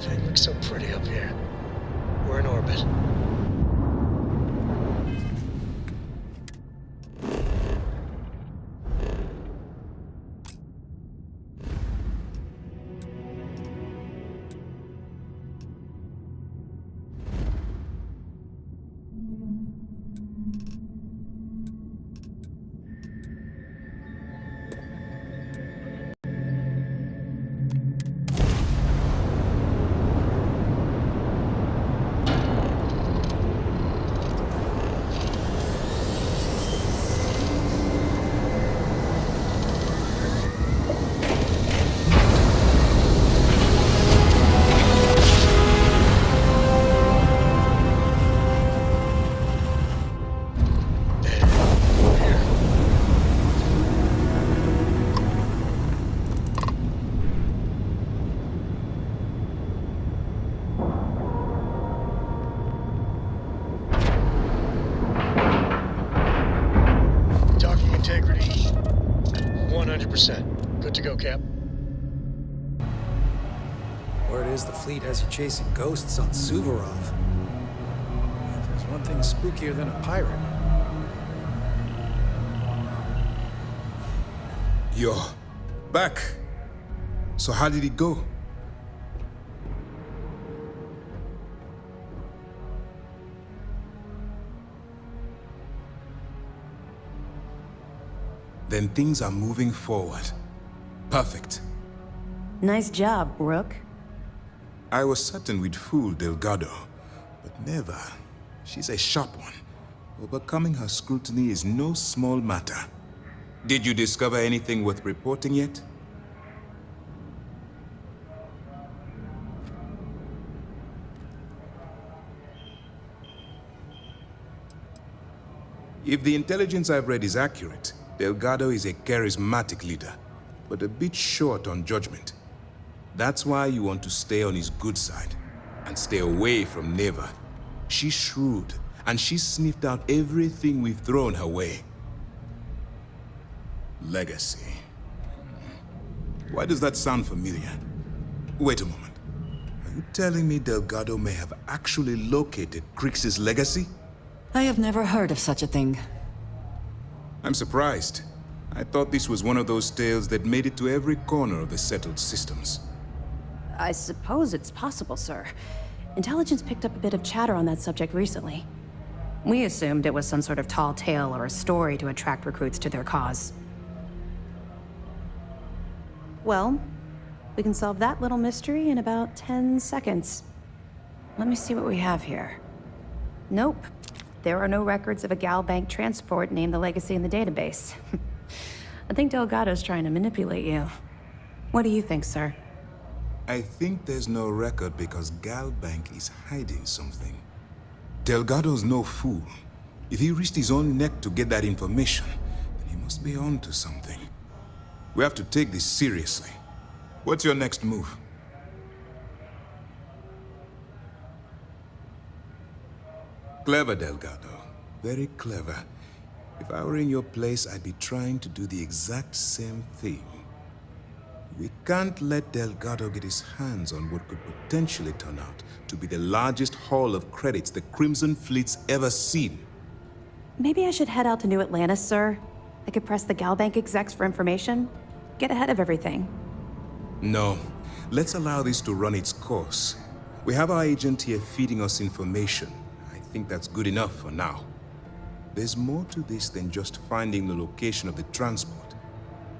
Everything looks so pretty up here. We're in orbit. Integrity, 100%. Good to go, Cap. Word is the fleet has you chasing ghosts on Suvorov. If there's one thing spookier than a pirate. You're back. So how did it go? Then things are moving forward. Perfect. Nice job, Rook. I was certain we'd fool Delgado, but never. She's a sharp one. Overcoming her scrutiny is no small matter. Did you discover anything worth reporting yet? If the intelligence I've read is accurate, Delgado is a charismatic leader, but a bit short on judgment. That's why you want to stay on his good side, and stay away from Neva. She's shrewd, and she's sniffed out everything we've thrown her way. Legacy. Why does that sound familiar? Wait a moment. Are you telling me Delgado may have actually located Crix's legacy? I have never heard of such a thing. I'm surprised. I thought this was one of those tales that made it to every corner of the settled systems. I suppose it's possible, sir. Intelligence picked up a bit of chatter on that subject recently. We assumed it was some sort of tall tale or a story to attract recruits to their cause. Well, we can solve that little mystery in about 10 seconds. Let me see what we have here. Nope. There are no records of a Galbank transport named the Legacy in the database. I think Delgado's trying to manipulate you. What do you think, sir? I think there's no record because Galbank is hiding something. Delgado's no fool. If he risked his own neck to get that information, then he must be on to something. We have to take this seriously. What's your next move? Clever, Delgado. Very clever. If I were in your place, I'd be trying to do the exact same thing. We can't let Delgado get his hands on what could potentially turn out to be the largest haul of credits the Crimson Fleet's ever seen. Maybe I should head out to New Atlantis, sir. I could press the Galbank execs for information. Get ahead of everything. No. Let's allow this to run its course. We have our agent here feeding us information. I think that's good enough for now. There's more to this than just finding the location of the transport.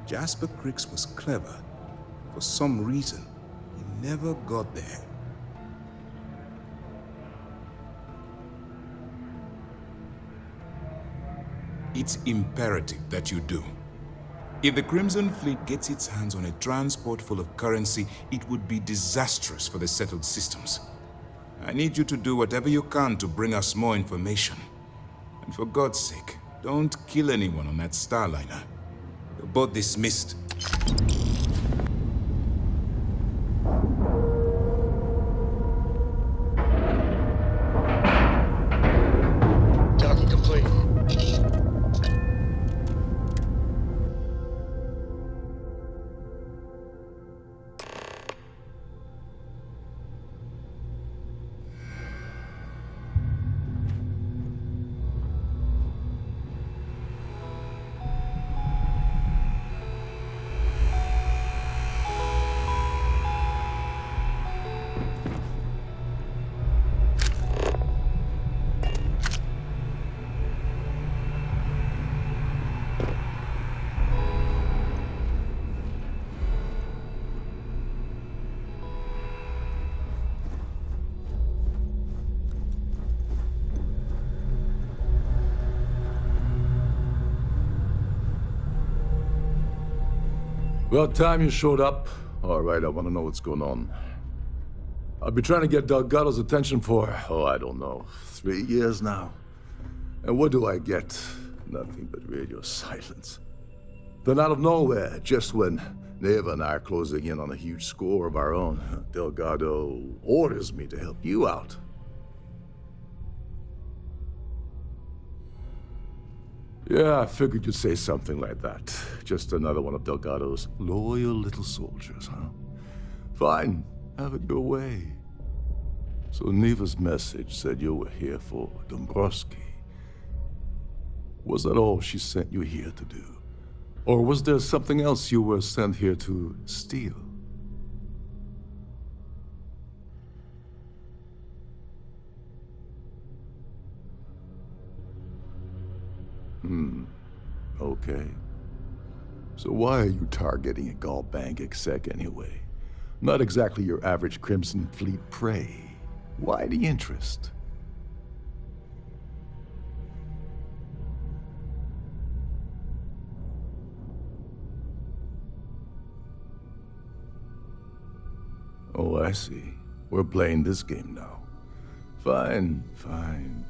Jasper Crix was clever. For some reason, he never got there. It's imperative that you do. If the Crimson Fleet gets its hands on a transport full of currency, it would be disastrous for the settled systems. I need you to do whatever you can to bring us more information. And for God's sake, don't kill anyone on that Starliner. You're both dismissed. Docking complete. About time you showed up. All right, I want to know what's going on. I've been trying to get Delgado's attention for, I don't know, 3 years now. And what do I get? Nothing but radio silence. Then out of nowhere, just when Neva and I are closing in on a huge score of our own, Delgado orders me to help you out. Yeah, I figured you'd say something like that. Just another one of Delgado's loyal little soldiers, huh? Fine, have it your way. So Neva's message said you were here for Dombrowski. Was that all she sent you here to do? Or was there something else you were sent here to steal? Okay. So why are you targeting a Gaul Bank exec anyway? Not exactly your average Crimson Fleet prey. Why the interest? Oh, I see. We're playing this game now. Fine, fine.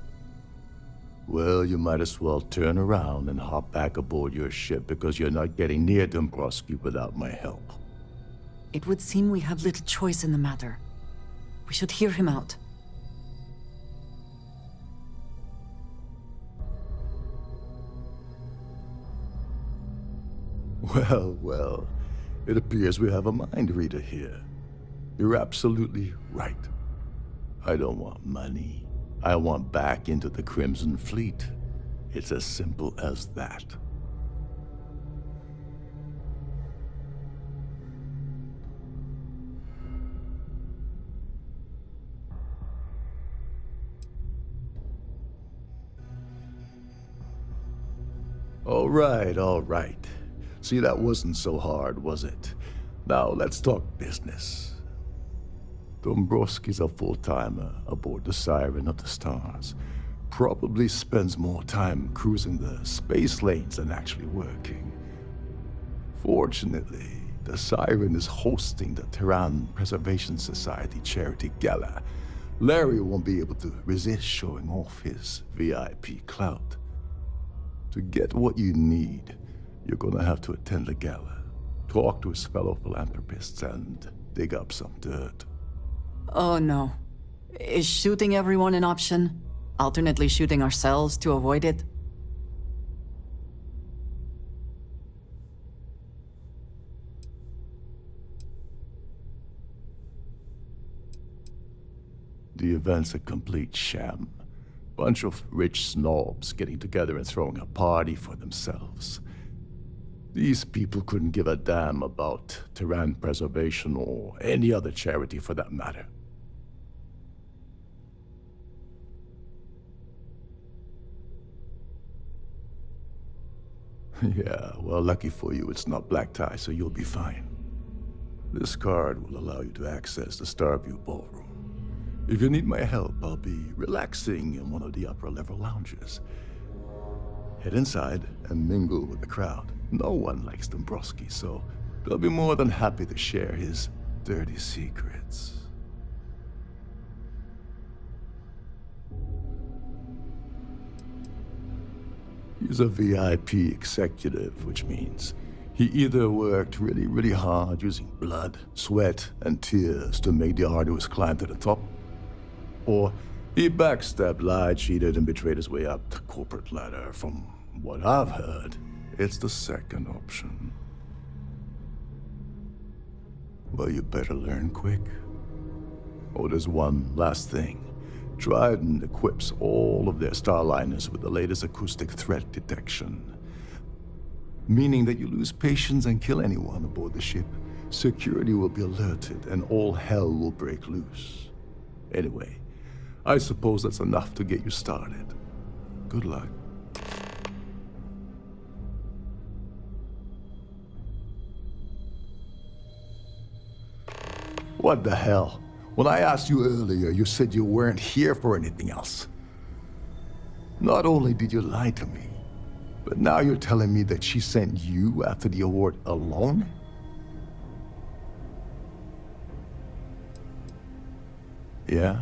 Well, you might as well turn around and hop back aboard your ship because you're not getting near Dombrowski without my help. It would seem we have little choice in the matter. We should hear him out. Well, well. It appears we have a mind reader here. You're absolutely right. I don't want money. I want back into the Crimson Fleet. It's as simple as that. All right, all right. See, that wasn't so hard, was it? Now, let's talk business. Dombrowski's a full-timer aboard the Siren of the Stars. Probably spends more time cruising the space lanes than actually working. Fortunately, the Siren is hosting the Terran Preservation Society charity gala. Larry won't be able to resist showing off his VIP clout. To get what you need, you're gonna have to attend the gala, talk to his fellow philanthropists, and dig up some dirt. Oh no. Is shooting everyone an option? Alternately shooting ourselves to avoid it? The event's a complete sham. Bunch of rich snobs getting together and throwing a party for themselves. These people couldn't give a damn about Terran preservation or any other charity for that matter. Yeah, well, lucky for you, it's not black tie, so you'll be fine. This card will allow you to access the Starfield ballroom. If you need my help, I'll be relaxing in one of the upper-level lounges. Head inside and mingle with the crowd. No one likes Dombrowski, so they'll be more than happy to share his dirty secrets. He's a VIP executive, which means he either worked really, really hard using blood, sweat, and tears to make the arduous climb to the top, or he backstabbed, lied, cheated, and betrayed his way up the corporate ladder. From what I've heard, it's the second option. Well, you better learn quick. Oh, there's one last thing. Trident equips all of their starliners with the latest acoustic threat detection. Meaning that you lose patience and kill anyone aboard the ship, security will be alerted and all hell will break loose. Anyway, I suppose that's enough to get you started. Good luck. What the hell? When I asked you earlier, you said you weren't here for anything else. Not only did you lie to me, but now you're telling me that she sent you after the award alone? Yeah?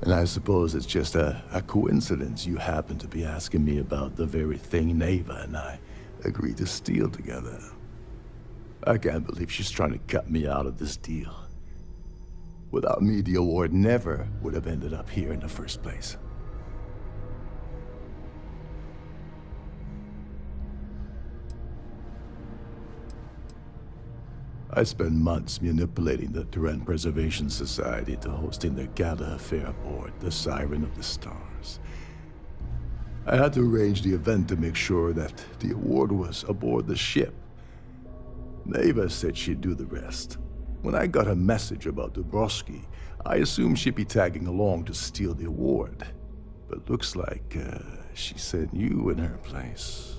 And I suppose it's just a coincidence you happen to be asking me about the very thing Neva and I agreed to steal together. I can't believe she's trying to cut me out of this deal. Without me, the award never would have ended up here in the first place. I spent months manipulating the Terran Preservation Society to hosting their gala affair aboard the Siren of the Stars. I had to arrange the event to make sure that the award was aboard the ship. Neva said she'd do the rest. When I got a message about Dubrovsky, I assumed she'd be tagging along to steal the award. But looks like she sent you in her place.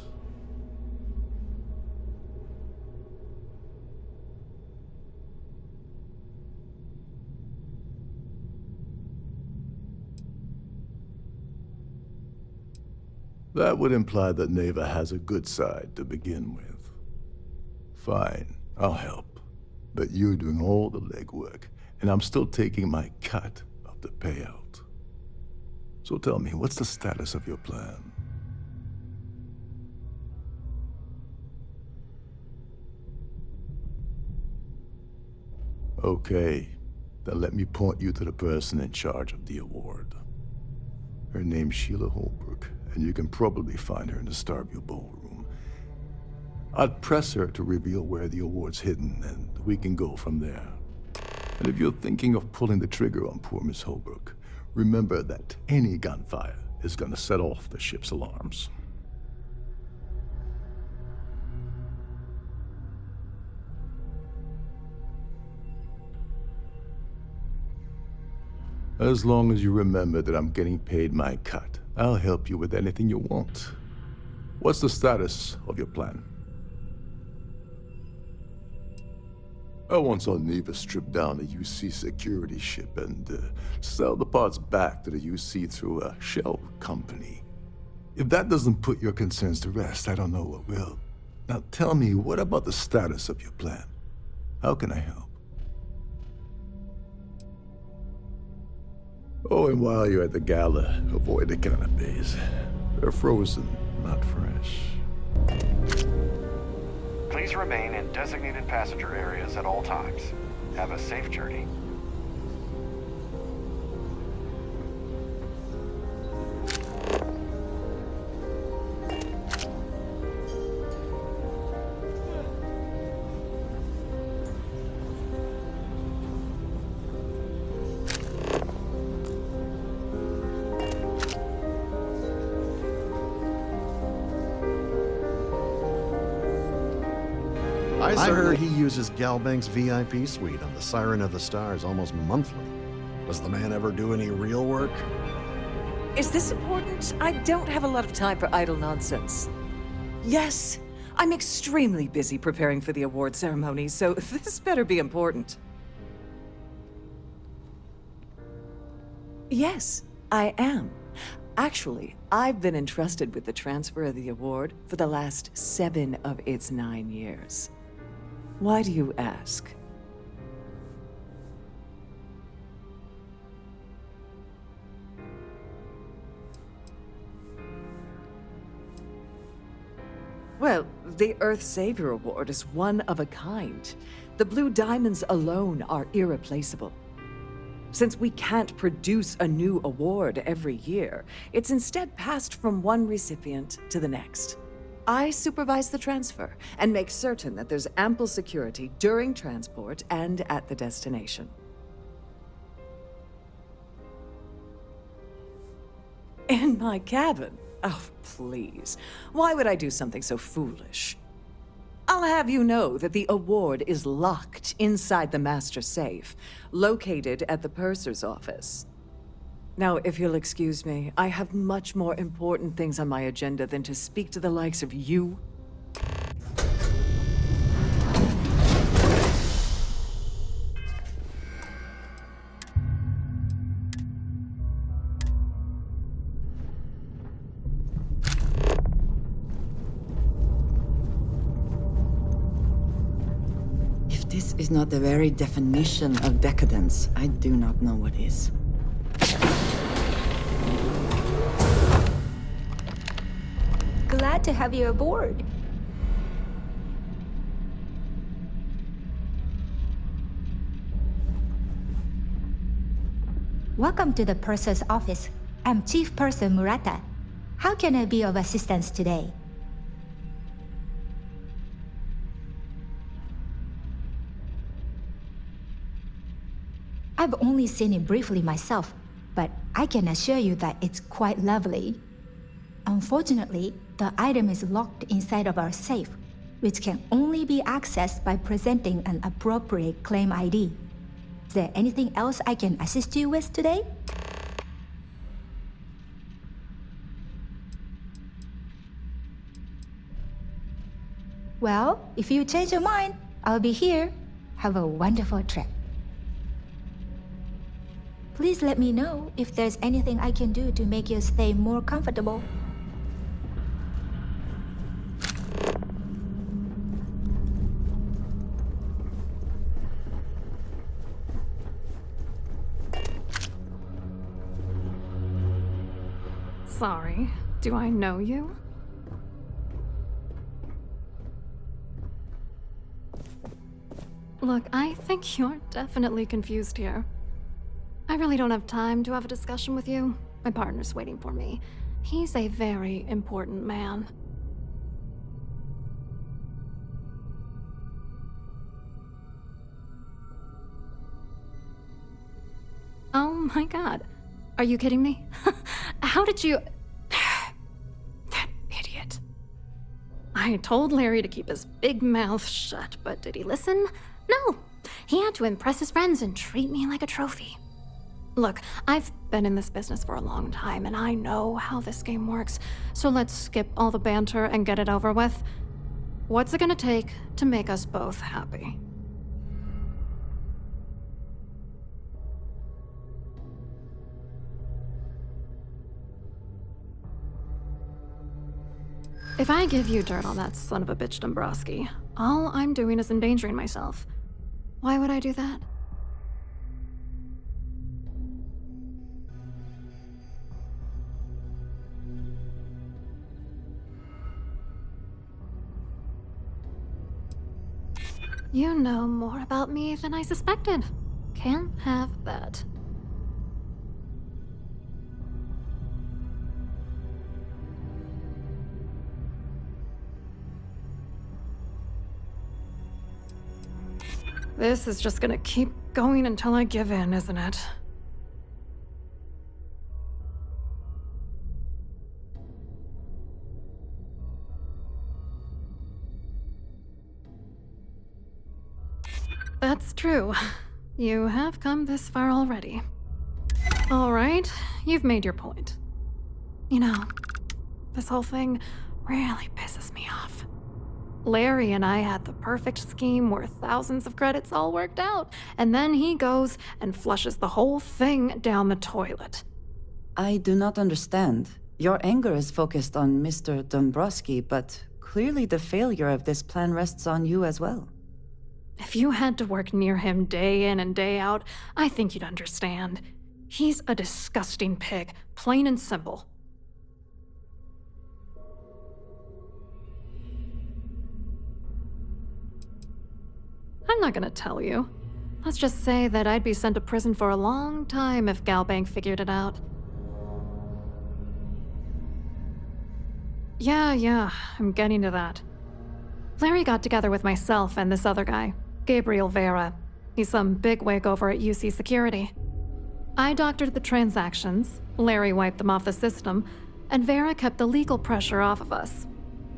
That would imply that Neva has a good side to begin with. Fine, I'll help. But you're doing all the legwork, and I'm still taking my cut of the payout. So tell me, what's the status of your plan? Okay, then let me point you to the person in charge of the award. Her name's Sheila Holbrook, and you can probably find her in the Starfield ballroom. I'd press her to reveal where the award's hidden, and we can go from there. And if you're thinking of pulling the trigger on poor Miss Holbrook, remember that any gunfire is gonna set off the ship's alarms. As long as you remember that I'm getting paid my cut, I'll help you with anything you want. What's the status of your plan? I once saw Neva strip down a UC security ship and sell the parts back to the UC through a shell company. If that doesn't put your concerns to rest, I don't know what will. Now tell me, what about the status of your plan? How can I help? Oh, and while you're at the gala, avoid the canapes. They're frozen, not fresh. Please remain in designated passenger areas at all times. Have a safe journey. I heard he uses Galbank's VIP suite on the Siren of the Stars almost monthly. Does the man ever do any real work? Is this important? I don't have a lot of time for idle nonsense. Yes, I'm extremely busy preparing for the award ceremony, so this better be important. Yes, I am. Actually, I've been entrusted with the transfer of the award for the last 7 of its 9 years. Why do you ask? Well, the Earth Savior Award is one of a kind. The Blue Diamonds alone are irreplaceable. Since we can't produce a new award every year, it's instead passed from one recipient to the next. I supervise the transfer and make certain that there's ample security during transport and at the destination. In my cabin? Oh, please. Why would I do something so foolish? I'll have you know that the award is locked inside the master safe, located at the purser's office. Now, if you'll excuse me, I have much more important things on my agenda than to speak to the likes of you. If this is is not the very definition of decadence, I do not know what is. Glad to have you aboard. Welcome to the Purser's office. I'm Chief Purser Murata. How can I be of assistance today? I've only seen it briefly myself, but I can assure you that it's quite lovely. Unfortunately, the item is locked inside of our safe, which can only be accessed by presenting an appropriate claim ID. Is there anything else I can assist you with today? Well, if you change your mind, I'll be here. Have a wonderful trip. Please let me know if there's anything I can do to make your stay more comfortable. Sorry, do I know you? Look, I think you're definitely confused here. I really don't have time to have a discussion with you. My partner's waiting for me. He's a very important man. Oh my god. Are you kidding me? How did you... That idiot. I told Larry to keep his big mouth shut, but did he listen? No. He had to impress his friends and treat me like a trophy. Look, I've been in this business for a long time, and I know how this game works, so let's skip all the banter and get it over with. What's it gonna take to make us both happy? If I give you dirt on that son of a bitch Dombrowski, all I'm doing is endangering myself. Why would I do that? You know more about me than I suspected. Can't have that. This is just gonna keep going until I give in, isn't it? That's true. You have come this far already. All right, you've made your point. You know, this whole thing really pisses me off. Larry and I had the perfect scheme where thousands of credits all worked out, and then he goes and flushes the whole thing down the toilet. I do not understand. Your anger is focused on Mr. Dombrowski, but clearly the failure of this plan rests on you as well. If you had to work near him day in and day out, I think you'd understand. He's a disgusting pig, plain and simple. I'm not gonna tell you. Let's just say that I'd be sent to prison for a long time if Galbank figured it out. Yeah, I'm getting to that. Larry got together with myself and this other guy, Gabriel Vera. He's some bigwig over at UC Security. I doctored the transactions, Larry wiped them off the system, and Vera kept the legal pressure off of us.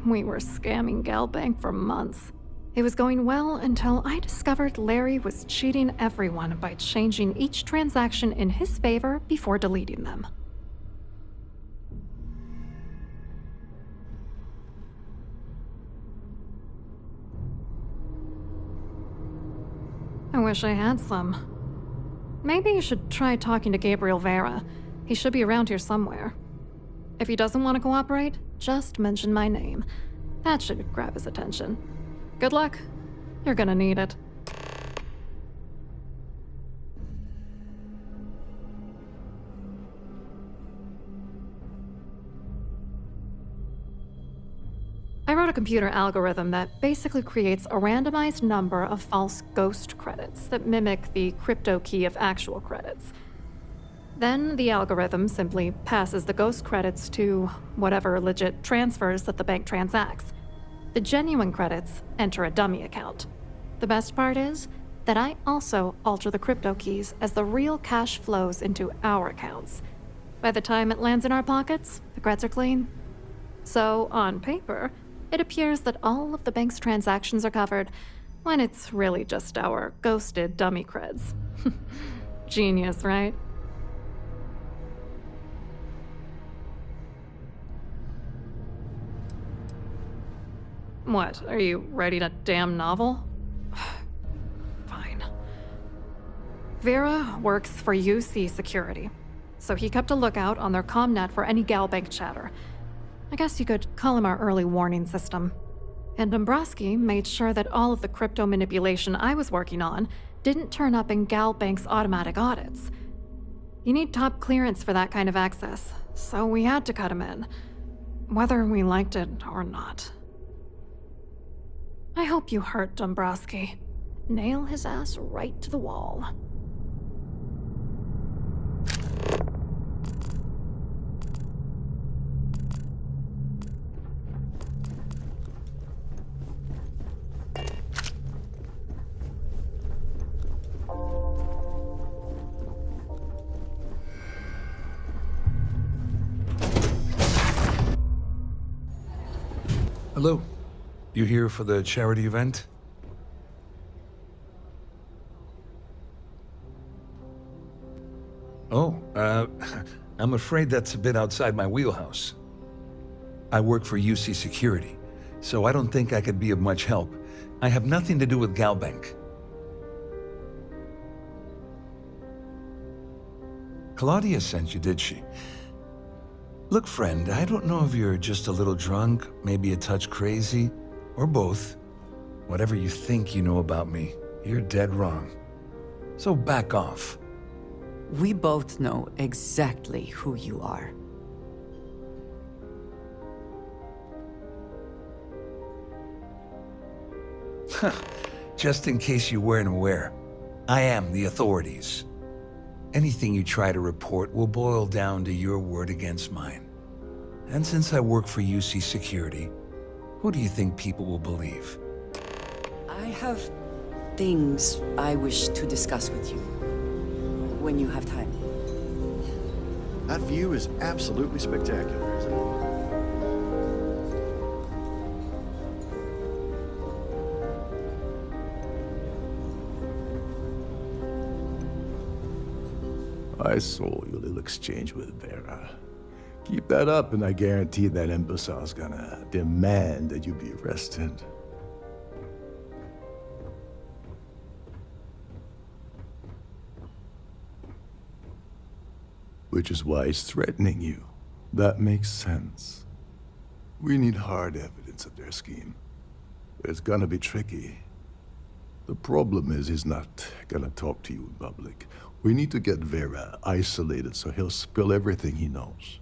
We were scamming Galbank for months. It was going well until I discovered Larry was cheating everyone by changing each transaction in his favor before deleting them. I wish I had some. Maybe you should try talking to Gabriel Vera. He should be around here somewhere. If he doesn't want to cooperate, just mention my name. That should grab his attention. Good luck. You're gonna need it. wrote a computer algorithm that basically creates a randomized number of false ghost credits that mimic the crypto key of actual credits. Then the algorithm simply passes the ghost credits to whatever legit transfers that the bank transacts. The genuine credits enter a dummy account. The best part is that I also alter the crypto keys as the real cash flows into our accounts. By the time it lands in our pockets, the creds are clean. So, on paper, it appears that all of the bank's transactions are covered, when it's really just our ghosted dummy creds. Genius, right? What, are you writing a damn novel? Fine. Vera works for UC Security, so he kept a lookout on their commnet for any Galbank chatter. I guess you could call him our early warning system. And Dombrowski made sure that all of the crypto manipulation I was working on didn't turn up in Galbank's automatic audits. You need top clearance for that kind of access, so we had to cut him in, whether we liked it or not. I hope you hurt Dombrowski. Nail his ass right to the wall. Hello. You here for the charity event? Oh, I'm afraid that's a bit outside my wheelhouse. I work for UC Security, so I don't think I could be of much help. I have nothing to do with Galbank. Claudia sent you, did she? Look, friend, I don't know if you're just a little drunk, maybe a touch crazy, or both. Whatever you think you know about me, you're dead wrong. So back off. We both know exactly who you are. Just in case you weren't aware, I am the authorities. Anything you try to report will boil down to your word against mine. And since I work for UC Security, who do you think people will believe? I have things I wish to discuss with you. When you have time. That view is absolutely spectacular, isn't it? I saw your little exchange with Vera. Keep that up, and I guarantee that imbecile's gonna demand that you be arrested. Which is why he's threatening you. That makes sense. We need hard evidence of their scheme. It's gonna be tricky. The problem is he's not gonna talk to you in public. We need to get Vera isolated so he'll spill everything he knows.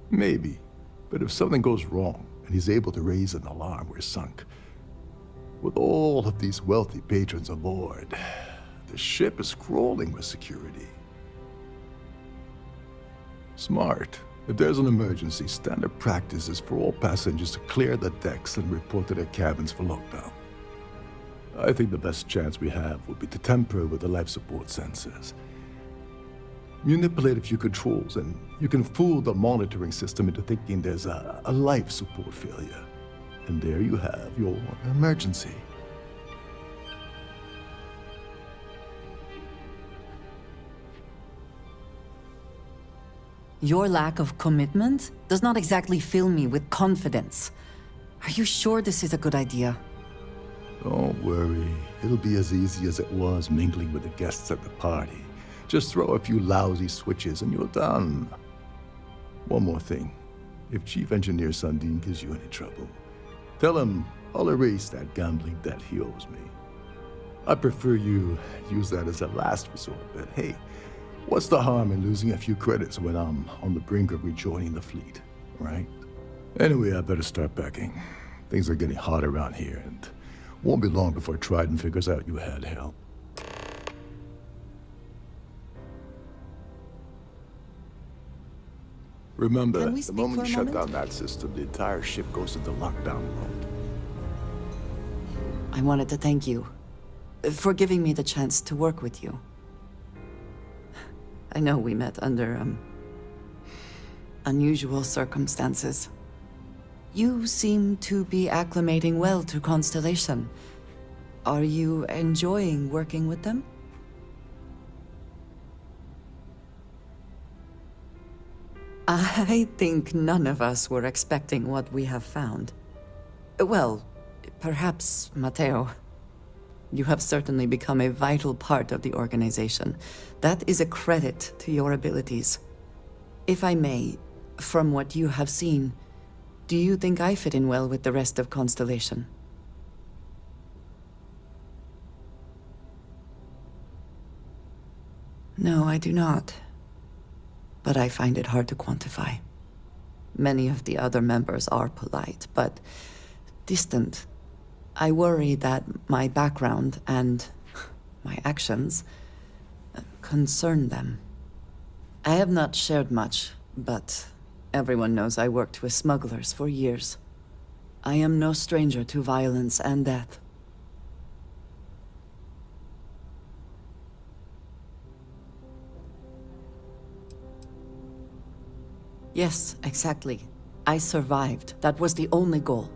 Maybe, but if something goes wrong and he's able to raise an alarm, we're sunk. With all of these wealthy patrons aboard, the ship is crawling with security. Smart. If there's an emergency, standard practice is for all passengers to clear the decks and report to their cabins for lockdown. I think the best chance we have would be to tamper with the life support sensors. Manipulate a few controls, and you can fool the monitoring system into thinking there's a life support failure. And there you have your emergency. Your lack of commitment does not exactly fill me with confidence. Are you sure this is a good idea? Don't worry. It'll be as easy as it was mingling with the guests at the party. Just throw a few lousy switches and you're done. One more thing. If Chief Engineer Sundin gives you any trouble, tell him I'll erase that gambling debt he owes me. I prefer you use that as a last resort, but hey, what's the harm in losing a few credits when I'm on the brink of rejoining the fleet, right? Anyway, I better start packing. Things are getting hot around here, and won't be long before Trident figures out you had help. Remember, Can we the speak moment for you a shut moment? down that system, the entire ship goes into lockdown mode. I wanted to thank you for giving me the chance to work with you. I know we met under, unusual circumstances. You seem to be acclimating well to Constellation. Are you enjoying working with them? I think none of us were expecting what we have found. Well, perhaps Matteo. You have certainly become a vital part of the organization. That is a credit to your abilities. If I may, from what you have seen, do you think I fit in well with the rest of Constellation? No, I do not. But I find it hard to quantify. Many of the other members are polite, but distant. I worry that my background and my actions concern them. I have not shared much, but everyone knows I worked with smugglers for years. I am no stranger to violence and death. Yes, exactly. I survived. That was the only goal.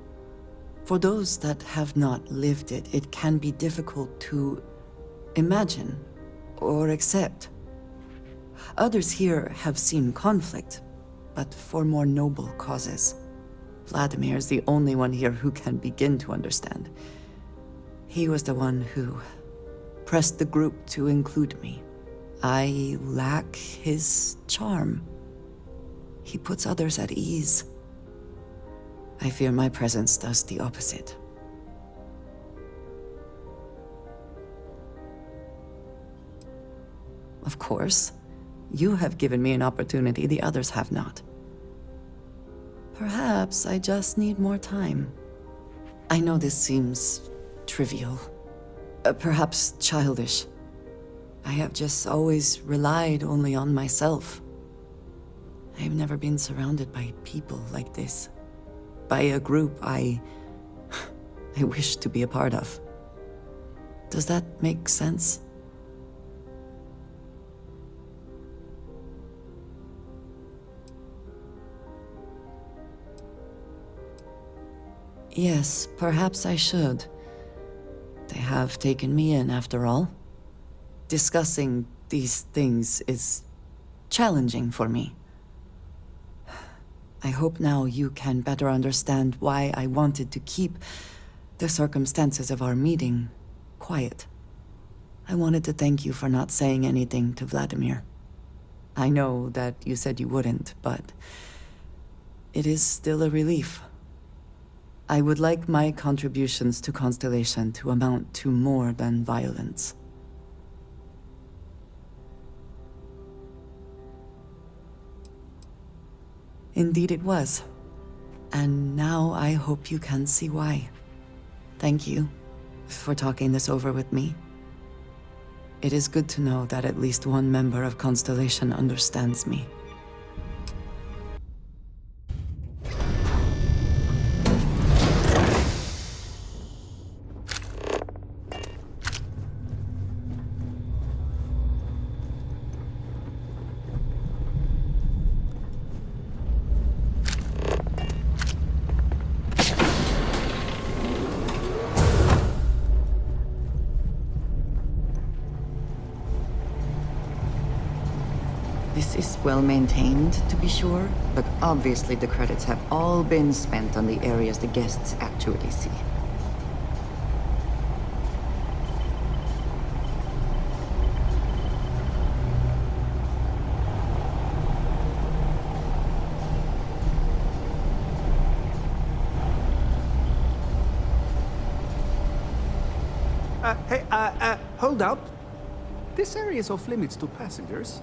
For those that have not lived it, it can be difficult to imagine or accept. Others here have seen conflict, but for more noble causes. Vladimir is the only one here who can begin to understand. He was the one who pressed the group to include me. I lack his charm. He puts others at ease. I fear my presence does the opposite. Of course, you have given me an opportunity the others have not. Perhaps I just need more time. I know this seems trivial, perhaps childish. I have just always relied only on myself. I have never been surrounded by people like this. By a group I wish to be a part of. Does that make sense? Yes, perhaps I should. They have taken me in after all. Discussing these things is challenging for me. I hope now you can better understand why I wanted to keep the circumstances of our meeting quiet. I wanted to thank you for not saying anything to Vladimir. I know that you said you wouldn't, but it is still a relief. I would like my contributions to Constellation to amount to more than violence. Indeed it was. And now I hope you can see why. Thank you for talking this over with me. It is good to know that at least one member of Constellation understands me. This is well maintained, to be sure, but obviously the credits have all been spent on the areas the guests actually see. Hold up. This area is off limits to passengers.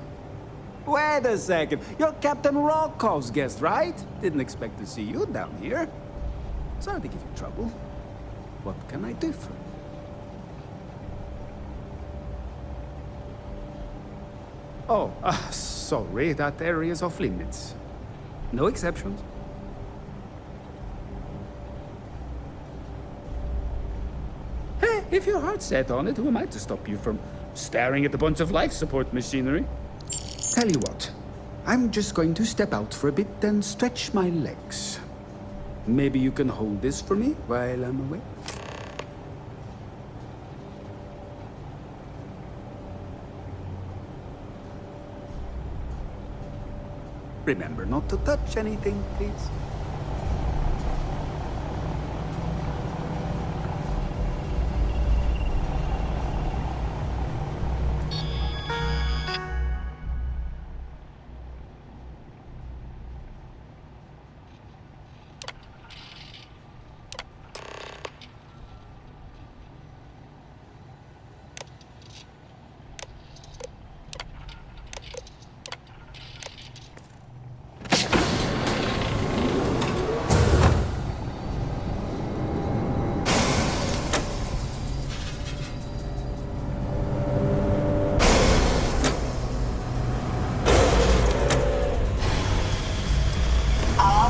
Wait a second. You're Captain Rocco's guest, right? Didn't expect to see you down here. Sorry to give you trouble. What can I do for you? Oh, sorry. That area is off limits. No exceptions. Hey, if your heart's set on it, who am I to stop you from staring at a bunch of life support machinery? Tell you what, I'm just going to step out for a bit and stretch my legs. Maybe you can hold this for me while I'm away? Remember not to touch anything, please.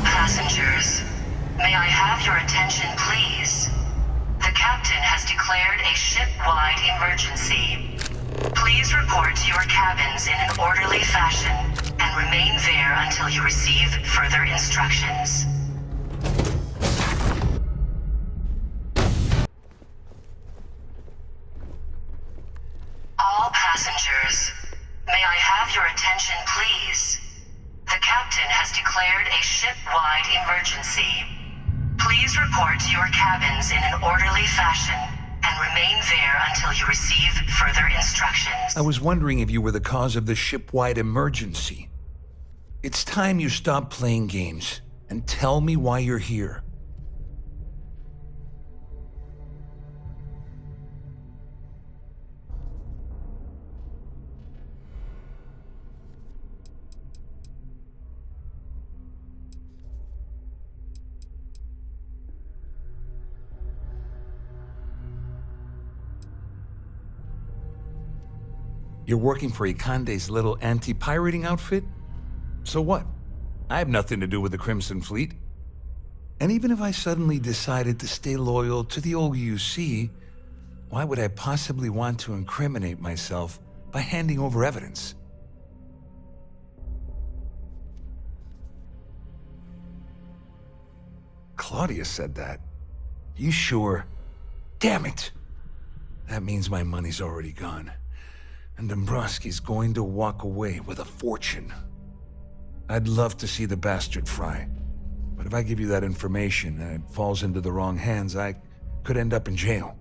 Passengers, may I have your attention, please? The captain has declared a ship-wide emergency. Please report to your cabins in an orderly fashion and remain there until you receive further instructions. All passengers, may I have your attention, please? The captain has declared a ship-wide emergency. Please report to your cabins in an orderly fashion and remain there until you receive further instructions. I was wondering if you were the cause of the ship-wide emergency. It's time you stop playing games and tell me why you're here. You're working for Ikande's little anti-pirating outfit? So what? I have nothing to do with the Crimson Fleet. And even if I suddenly decided to stay loyal to the old UC, why would I possibly want to incriminate myself by handing over evidence? Claudia said that. You sure? Damn it! That means my money's already gone. And Dombrowski's going to walk away with a fortune. I'd love to see the bastard fry. But if I give you that information and it falls into the wrong hands, I could end up in jail.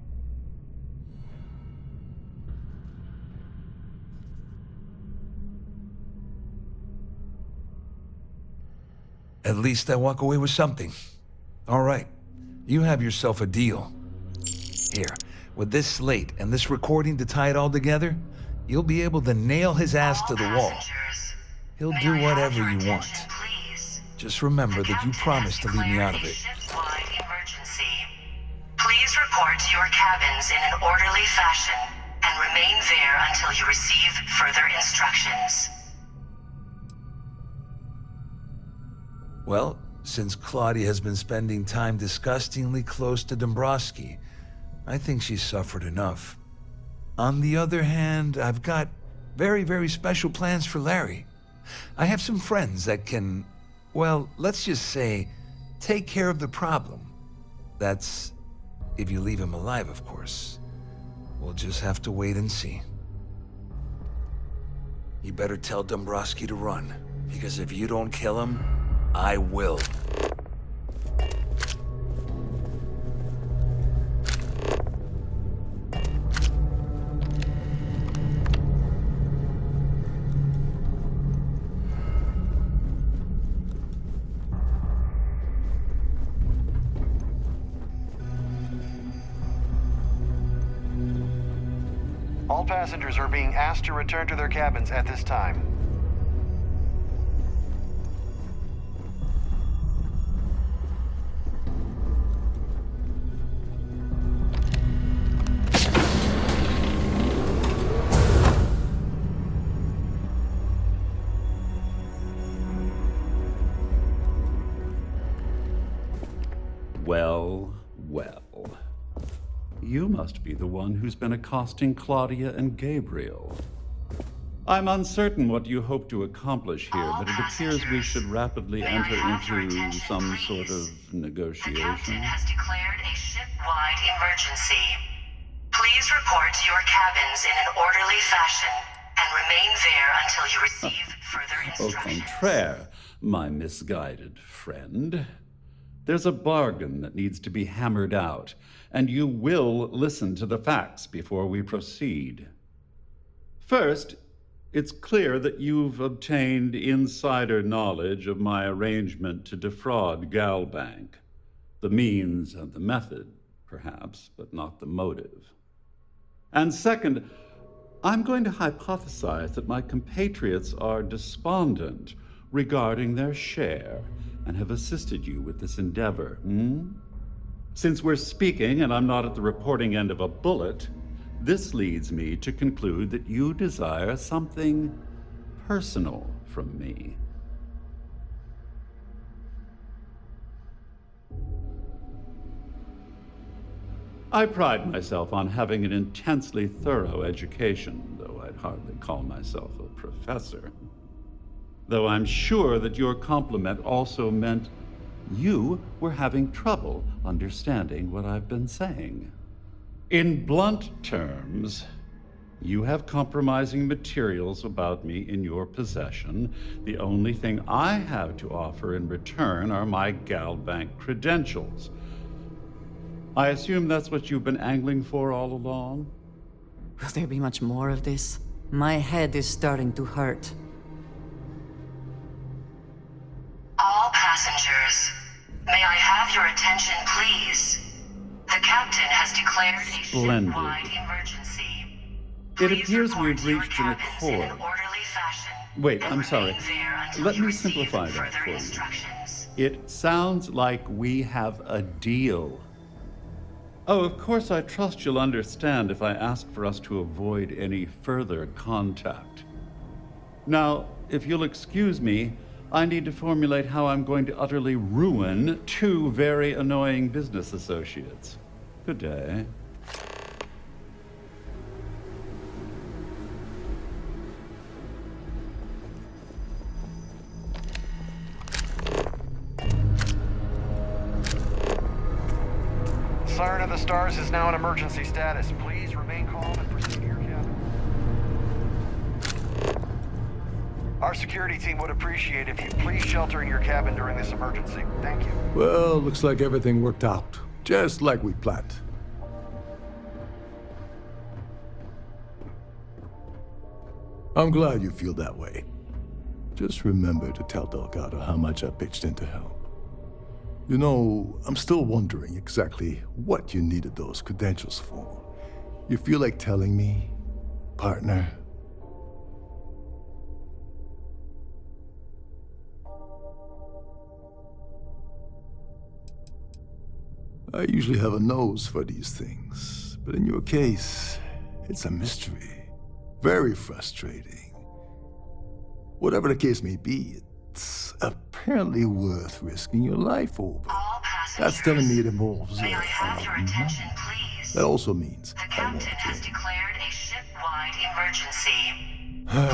At least I walk away with something. All right, you have yourself a deal. Here, with this slate and this recording to tie it all together, you'll be able to nail his ass to the wall. He'll do whatever you want. Just remember that you promised to leave me out of it. Please report to your cabins in an orderly fashion and remain there until you receive further instructions. Well, since Claudia has been spending time disgustingly close to Dombrowski, I think she's suffered enough. On the other hand, I've got very, very special plans for Larry. I have some friends that can, well, let's just say, take care of the problem. That's if you leave him alive, of course. We'll just have to wait and see. You better tell Dombrowski to run, because if you don't kill him, I will. All passengers are being asked to return to their cabins at this time. Well, well. You must be the one who's been accosting Claudia and Gabriel. I'm uncertain what you hope to accomplish here, but it appears we should rapidly enter into some sort of negotiation. The captain has declared a ship-wide emergency. Please report to your cabins in an orderly fashion and remain there until you receive further Au instructions. contraire, my misguided friend. There's a bargain that needs to be hammered out, and you will listen to the facts before we proceed. First, it's clear that you've obtained insider knowledge of my arrangement to defraud Galbank. The means and the method, perhaps, but not the motive. And second, I'm going to hypothesize that my compatriots are despondent regarding their share and have assisted you with this endeavor, Since we're speaking and I'm not at the reporting end of a bullet, this leads me to conclude that you desire something personal from me. I pride myself on having an intensely thorough education, though I'd hardly call myself a professor. Though I'm sure that your compliment also meant you were having trouble understanding what I've been saying. In blunt terms, you have compromising materials about me in your possession. The only thing I have to offer in return are my Galbank credentials. I assume that's what you've been angling for all along? Will there be much more of this? My head is starting to hurt. All passengers, may I have your attention, please? The captain has declared a Splendid. ship-wide emergency. It Please appears report we've to your reached an cabins in accord. orderly fashion Wait, and I'm sorry. remain there until Let you me receive simplify that further for you. instructions. It sounds like we have a deal. Oh, of course, I trust you'll understand if I ask for us to avoid any further contact. Now, if you'll excuse me, I need to formulate how I'm going to utterly ruin two very annoying business associates. Good day. Siren of the Stars is now in emergency status. Please remain calm and proceed to your cabin. Our security team would appreciate if you'd please shelter in your cabin during this emergency. Thank you. Well, looks like everything worked out, just like we planned. I'm glad you feel that way. Just remember to tell Delgado how much I pitched in to help. You know, I'm still wondering exactly what you needed those credentials for. You feel like telling me, partner? I usually have a nose for these things, but in your case, it's a mystery. Very frustrating. Whatever the case may be, it's apparently worth risking your life over. That's telling me it involves May I have your attention, money. please? That also means The I captain want has you. declared a ship-wide emergency.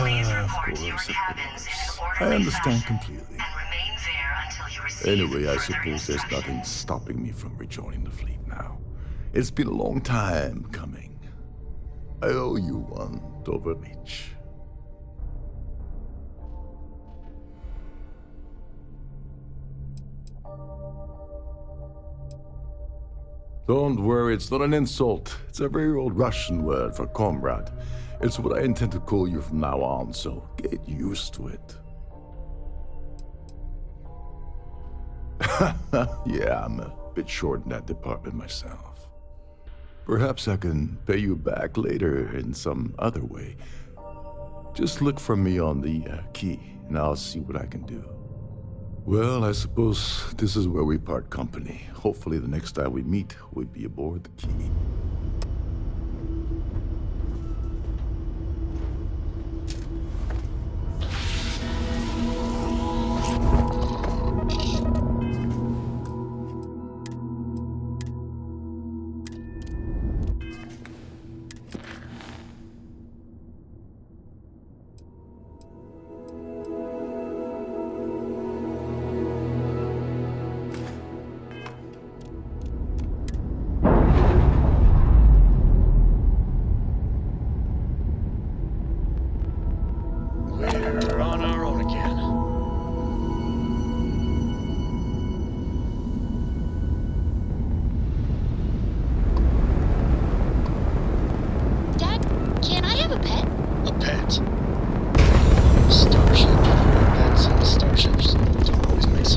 Please report to your cabins in an I orderly understand fashion completely. and remain there until you receive Anyway, I further suppose there's nothing stopping me from rejoining the fleet now. It's been a long time coming. I owe you one, Overreach. Don't worry, it's not an insult. It's a very old Russian word for comrade. It's what I intend to call you from now on, so get used to it. Yeah, I'm a bit short in that department myself. Perhaps I can pay you back later in some other way. Just look for me on the key, and I'll see what I can do. Well, I suppose this is where we part company. Hopefully the next time we meet, we'll be aboard the key. We're on our own again. Dad, can I have a pet? A pet? Starship. Pets and starships don't always mix.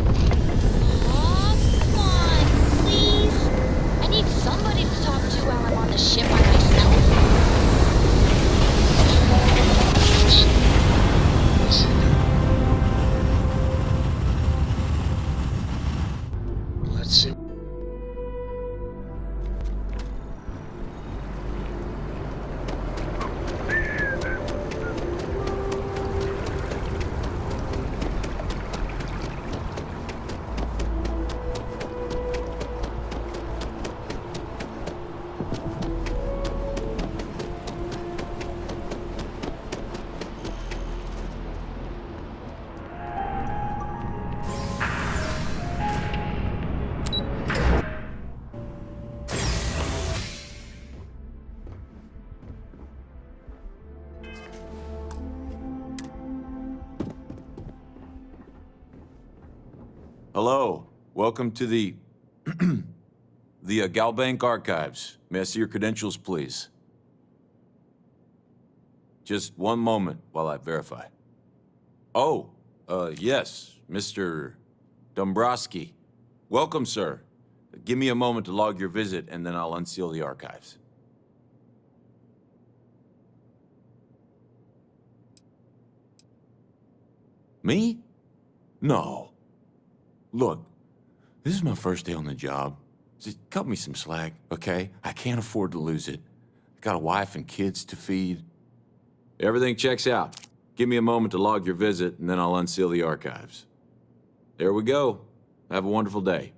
Aw, come on, please. I need somebody to talk to while I'm on the ship by myself. Let's see. Hello. Welcome to the Galbank Archives. May I see your credentials, please? Just one moment while I verify. Oh, yes, Mr. Dombrowski. Welcome, sir. Give me a moment to log your visit, and then I'll unseal the archives. Me? No. Look, this is my first day on the job. Just cut me some slack, okay? I can't afford to lose it. I got a wife and kids to feed. Everything checks out. Give me a moment to log your visit, and then I'll unseal the archives. There we go. Have a wonderful day.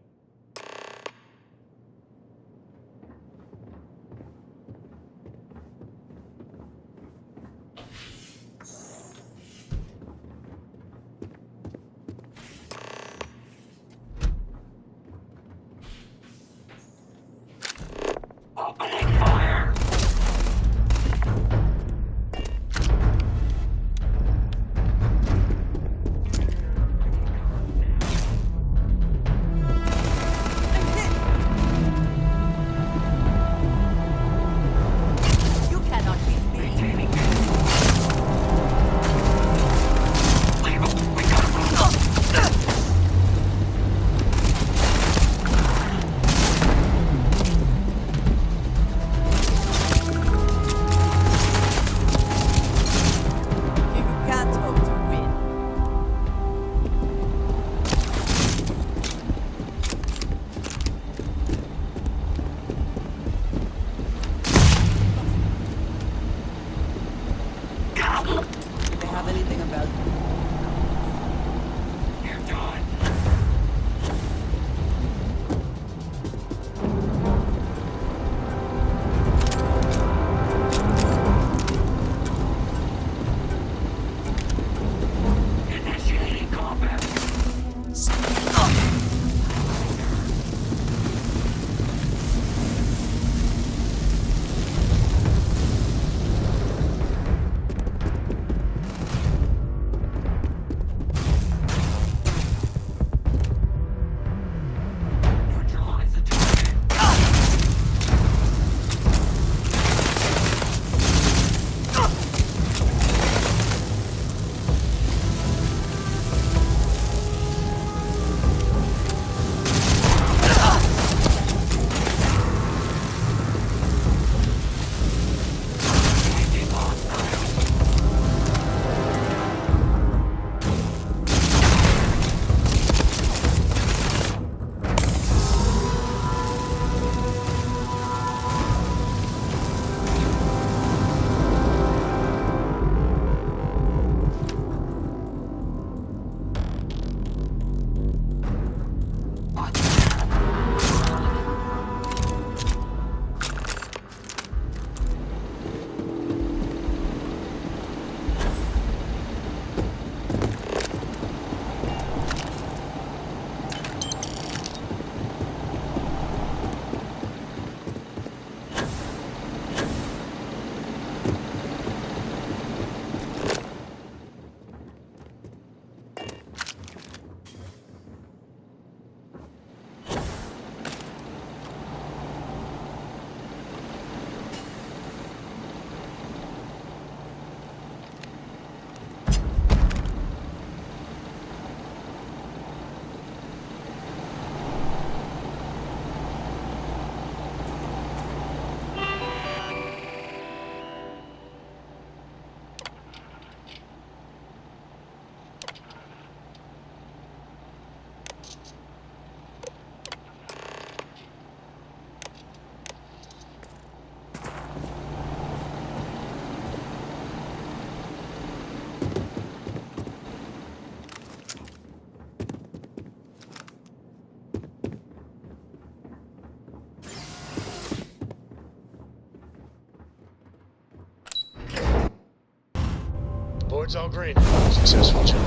Board's all green. Successful job.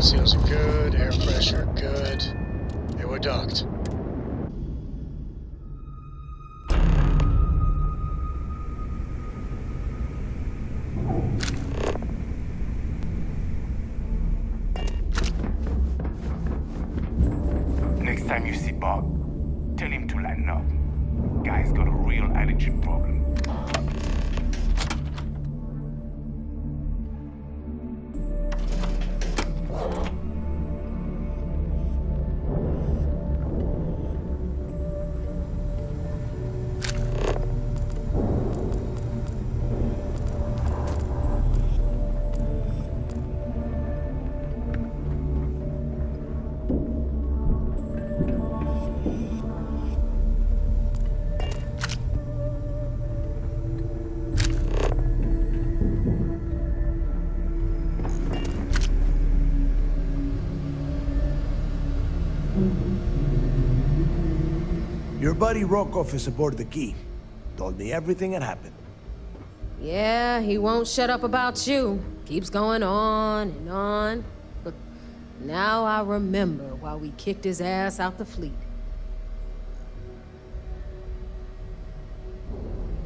Seals are good, air pressure good. Hey, we're docked. Next time you see Bob, tell him to lighten up. Guy's got a real attitude problem. Your buddy Rokov is aboard the Key. Told me everything that happened. Yeah, he won't shut up about you. Keeps going on and on. But now I remember why we kicked his ass out the fleet.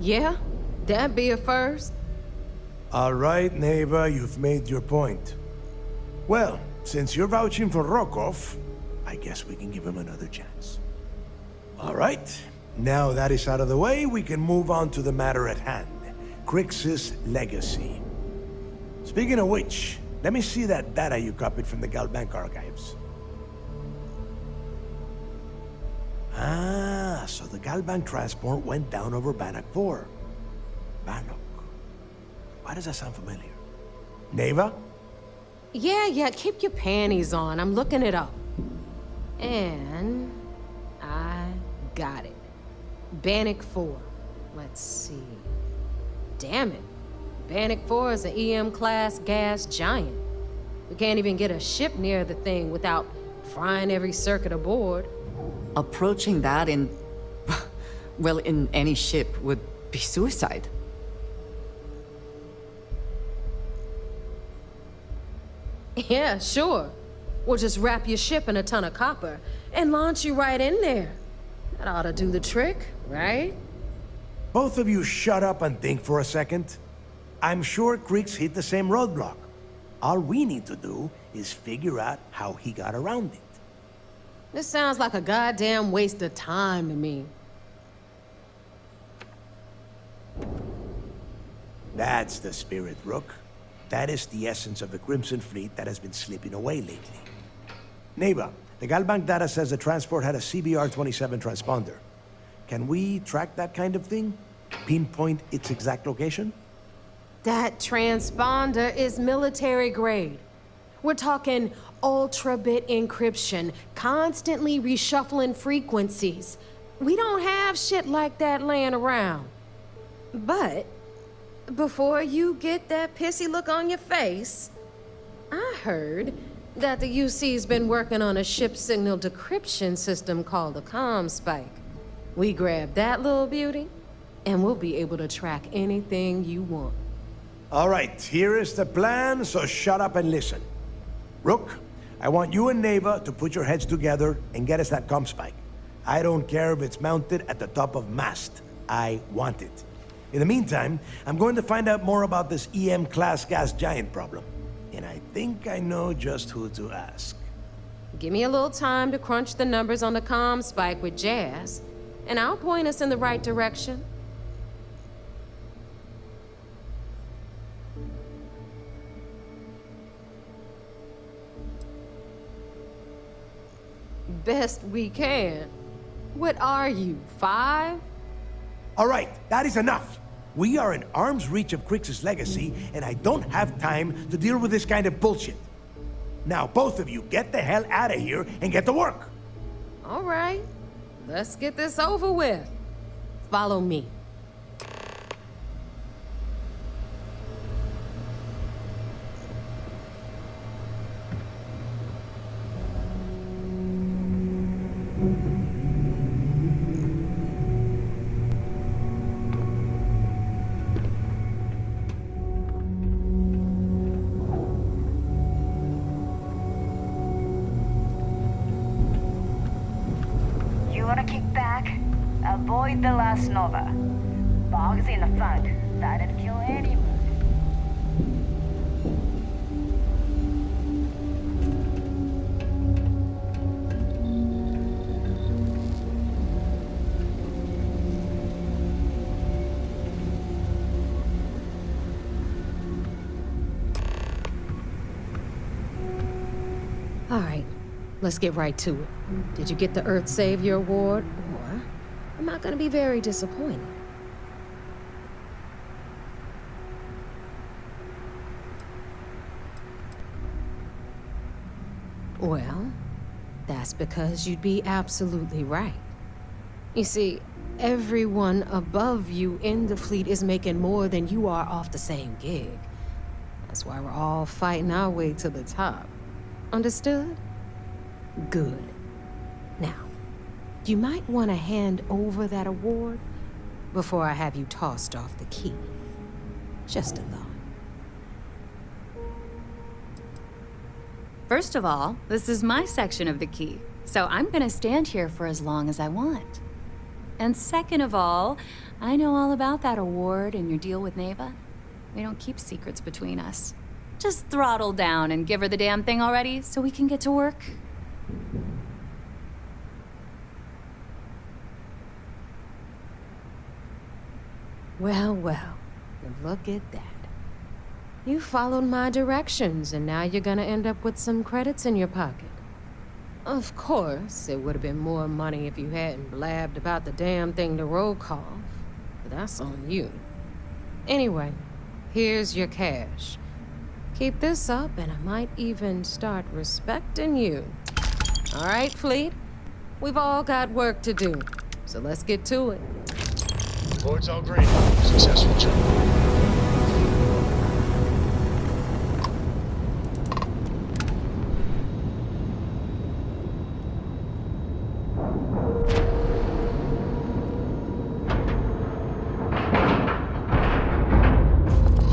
Yeah, that'd be a first. All right, neighbor, you've made your point. Well, since you're vouching for Rokov, I guess we can give him another chance. All right, now that is out of the way, we can move on to the matter at hand. Crix's legacy. Speaking of which, let me see that data you copied from the Galbank archives. Ah, so the Galbank transport went down over Bannock 4. Bannock. Why does that sound familiar? Neva? Yeah, keep your panties on. I'm looking it up. And I got it. Bannock 4. Let's see. Damn it. Bannock 4 is an EM-class gas giant. We can't even get a ship near the thing without frying every circuit aboard. Approaching that in... well, in any ship would be suicide. Yeah, sure. We'll just wrap your ship in a ton of copper and launch you right in there. That ought to do the trick, right? Both of you shut up and think for a second. I'm sure Crix hit the same roadblock. All we need to do is figure out how he got around it. This sounds like a goddamn waste of time to me. That's the spirit, Rook. That is the essence of the Crimson Fleet that has been slipping away lately. Neva, the Galbank data says the transport had a CBR-27 transponder. Can we track that kind of thing? Pinpoint its exact location? That transponder is military grade. We're talking ultra-bit encryption, constantly reshuffling frequencies. We don't have shit like that laying around. But before you get that pissy look on your face, I heard that the UC's been working on a ship signal decryption system called a ComSpike. We grab that little beauty, and we'll be able to track anything you want. All right, here is the plan, so shut up and listen. Rook, I want you and Neva to put your heads together and get us that ComSpike. I don't care if it's mounted at the top of mast. I want it. In the meantime, I'm going to find out more about this EM-class gas giant problem. And I think I know just who to ask. Give me a little time to crunch the numbers on the ComSpike with Jazz, and I'll point us in the right direction. Best we can. What are you, 5? All right, that is enough. We are in arm's reach of Crix's legacy, and I don't have time to deal with this kind of bullshit. Now, both of you, get the hell out of here and get to work. All right, let's get this over with. Follow me. the last Nova. Bog's in the front. That'd kill any mood. All right, let's get right to it. Did you get the Earth Savior Award? Or am I gonna be very disappointed? Well, that's because you'd be absolutely right. You see, everyone above you in the fleet is making more than you are off the same gig. That's why we're all fighting our way to the top. Understood? Good. Now, you might want to hand over that award before I have you tossed off the key. Just a thought. First of all, this is my section of the key, so I'm gonna stand here for as long as I want. And second of all, I know all about that award and your deal with Neva. We don't keep secrets between us. Just throttle down and give her the damn thing already so we can get to work. Well, well, look at that. You followed my directions, and now you're gonna end up with some credits in your pocket. Of course, it would have been more money if you hadn't blabbed about the damn thing to roll call, but that's on you. Anyway, here's your cash. Keep this up, and I might even start respecting you. All right, Fleet? We've all got work to do, so let's get to it. Board's all green. Successful jump.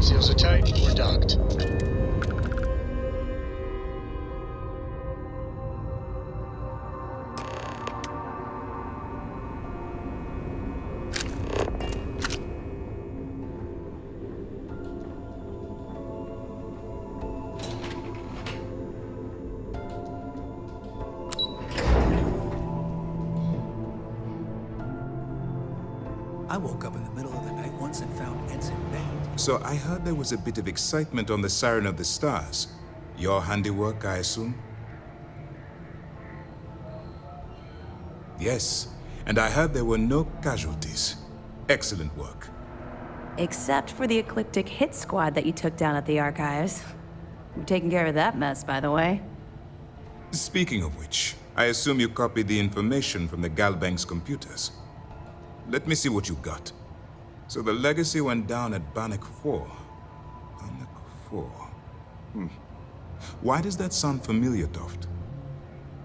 Seals are tight. We're docked. I woke up in the middle of the night once and found Ensign banged. So I heard there was a bit of excitement on the Siren of the Stars. Your handiwork, I assume? Yes, and I heard there were no casualties. Excellent work. Except for the ecliptic hit squad that you took down at the archives. You're taking care of that mess, by the way. Speaking of which, I assume you copied the information from the Galbank's computers. Let me see what you got. So the legacy went down at Bannock 4. Bannock 4. Why does that sound familiar, Toft?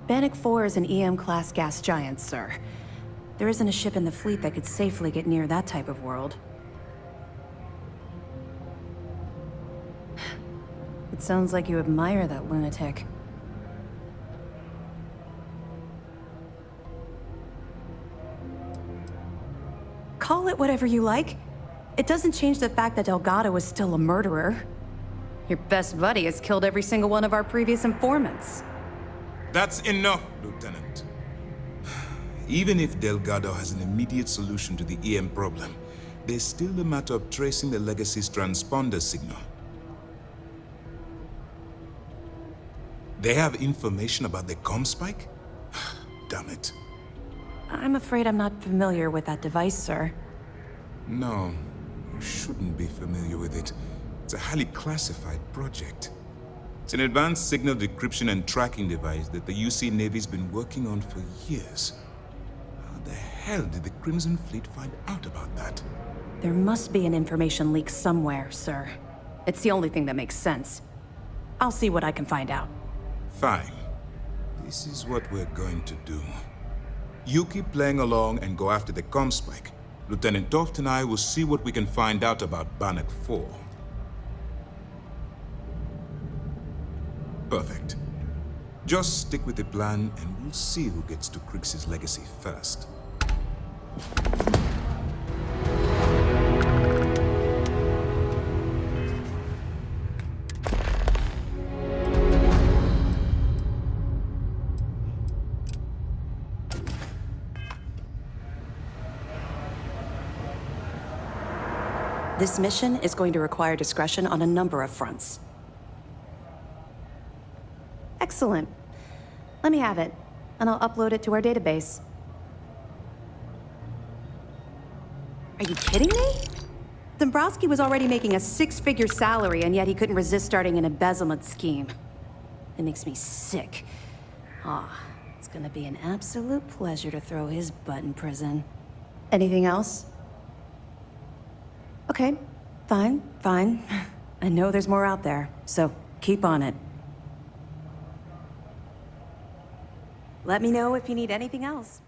Bannock 4 is an EM-class gas giant, sir. There isn't a ship in the fleet that could safely get near that type of world. It sounds like you admire that lunatic. Call it whatever you like. It doesn't change the fact that Delgado is still a murderer. Your best buddy has killed every single one of our previous informants. That's enough, Lieutenant. Even if Delgado has an immediate solution to the EM problem, there's still the matter of tracing the Legacy's transponder signal. They have information about the comm spike? Damn it. I'm afraid I'm not familiar with that device, sir. No, you shouldn't be familiar with it. It's a highly classified project. It's an advanced signal decryption and tracking device that the UC Navy's been working on for years. How the hell did the Crimson Fleet find out about that? There must be an information leak somewhere, sir. It's the only thing that makes sense. I'll see what I can find out. Fine. This is what we're going to do. You keep playing along and go after the comm spike. Lieutenant Toft and I will see what we can find out about Bannock 4. Perfect. Just stick with the plan and we'll see who gets to Crix's legacy first. This mission is going to require discretion on a number of fronts. Excellent. Let me have it, and I'll upload it to our database. Are you kidding me? Dombrowski was already making a six-figure salary, and yet he couldn't resist starting an embezzlement scheme. It makes me sick. It's gonna be an absolute pleasure to throw his butt in prison. Anything else? Okay, fine. I know there's more out there, so keep on it. Let me know if you need anything else.